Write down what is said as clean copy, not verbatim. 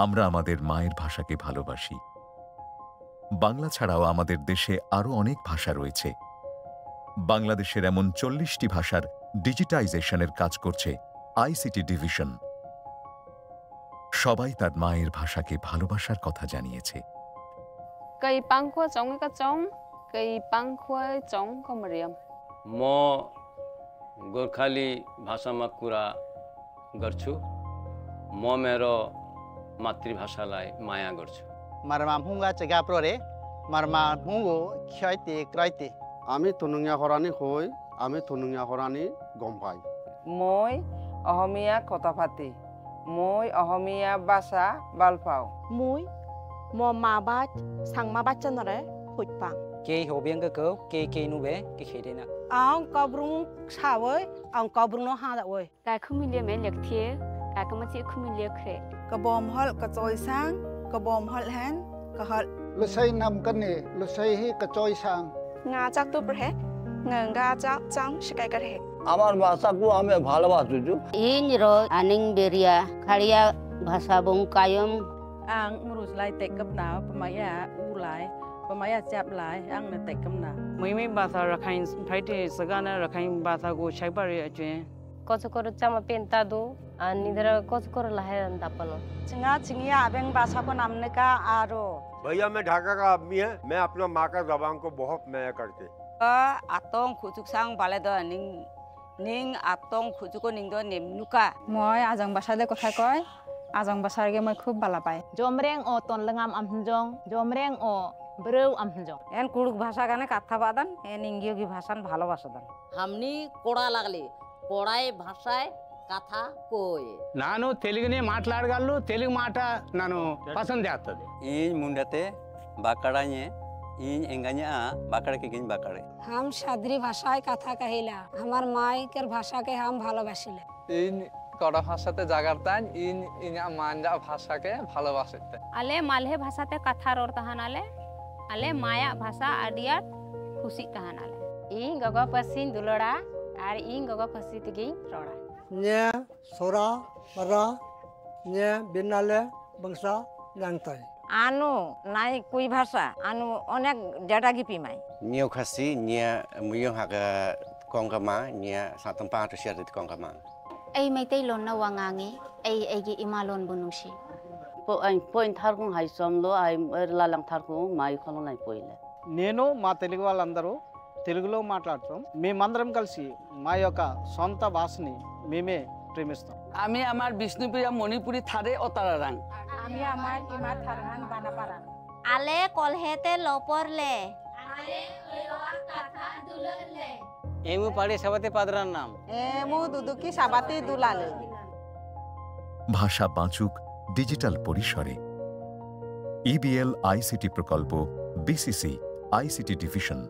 আমরা আমাদের মায়ের ভাষাকে ভালোবাসি। বাংলা ছাড়াও আমাদের দেশে আরও অনেক ভাষা রয়েছে। বাংলাদেশের এমন 40টি ভাষার ডিজিটাইজেশনের কাজ করছে আইসিটি ডিভিশন। সবাই তার মায়ের ভাষাকে ভালোবাসার কথা জানিয়েছে। Cây băng khoa giống cái giống, cây băng khoa giống có mà riêng. म गोर्खाली भाषामा कुरा गर्छु। म मेरो मातृभाषालाई माया गर्छु। मारमा हुँगा चेगा प्रोरे मारमा हुँगो ख्याइते क्राइते আমি তুনুঙিয়া হরানি হই আমি তুনুঙিয়া হরানি গম পাই মই অসমীয়া কথা পাতি মই অসমীয়া ভাষা ভাল পাওঁ Muối, mò mà ba sang mà ba chân rồi hụt bang. Kê hồ biếng cái cớ, kê nu bé, cái khế đây nè. Ông có brung sao với, ông có brung nó ha đã với. Cái không mình liệt mấy liệt thiê, cái mà chỉ không mình liệt khệ. Cái bom hol cái trôi sang, cái bom hol hen, cái hol. Lúc xây nằm cái này, lúc xây hi cái trôi sang. Ngà chắc tu bể, ngà chắc chẳng sẽ cái cái. আমার ভাষাকে আমি ভালোবাসি ইনরো আনিং বেরিয়া খাড়িয়া ভাষা বং কায়ম ang ngurus lai tek kap na pamaya u lai pamaya chap lai ang na tek kam na Muimi bahasa Rakhine Friday sagana Rakhine bahasa ko chaipari ajuen kosokor chama penta do anidra kosokor lahe andapano Chinga chingiya abeng bahasa को नामने का आरो भैया मैं ढाका का आदमी है मैं अपना माँ का ज़बान को बहुत माया करते atong khujuk sang bale do ning atong khujuko ning do nim nuka মই আজং ভাষাতে কথা কয় আজং ভাষাকে মই খুব ভালো পাই জমরেং ও তনলঙ্গাম আমজং জমরেং ও ব্রেউ আমজং এন কুড়ুক ভাষা গানে কথা বাদান এন ইংগিও কি ভাষান ভালোবাসা দান হামনি কোড়া লাগলে কোড়ায় ভাষায় কথা কই ನಾನು ತೆಲುಗುನೇ ಮಾట్లాಡಗಲ್ಲು ತೆಲುಗು మాట ನಾನು ಪಸಂದ್ ಆಗ್ತದೆ ᱤᱧ ᱢᱩᱱᱰᱟᱛᱮ ᱵᱟᱠᱟᱲᱟᱧᱮ ᱤᱧ ᱮᱸᱜᱟᱧᱟ ᱵᱟᱠᱟᱲᱟ के गिन बाकाड़े हम सादरी भाषाয় কথা কহিলা আমার মায়ের ভাষাকে हम ভালোবাসিলে ᱤᱧ কড়া ভাষাতে জাগারতান ইন মানজা ভাষাকে ভালোবাসিতে আলে মালহে ভাষাতে কথা রর তাহানালে আলে মায়া ভাষা আডিয়াত খুশি তাহানালে ইং গগা পাসিন দুলড়া আর ইং গগা পাসি তেগি রড়া nya sora para nya binale bangsa langtai আনু নাই কুই ভাষা আনু অনেক ডেটা গিপি মাই নিও খাসি নিয়া মুয়ো হাগা কংগামা নিয়া সাতম্পা আটশিয়া রিত কংগামা এই মেইতেই লন না ওয়াঙাঙি এই গি ইমালন বুনুসি point tharkung hai somlo ai lalang tharkung mai kholon nai poile నేను మా తెలుగు వాళ్ళందరూ తెలుగులో మాట్లాడతాం మేమందరం కలిసి మా యొక్క సొంత భాషని మేమే ప్రేమిస్తాం আমি আমার বিষ্ণুপ্রিয়া মণিপুরি থারে অতারারাং আমি আমার ইমার থারহান বানাপারান আলে কলহেতে লপরলে আলে কইওয়ার কথা দুললে এমু পাড়ি সাবাতে পাদরার নাম এমু দুদুকি সাবাতি দুলালে ভাষা বাঁচুক ডিজিটাল পরিসরে। ইবিএল আইসিটি প্রকল্প, বিসিসি আইসিটি ডিভিশন।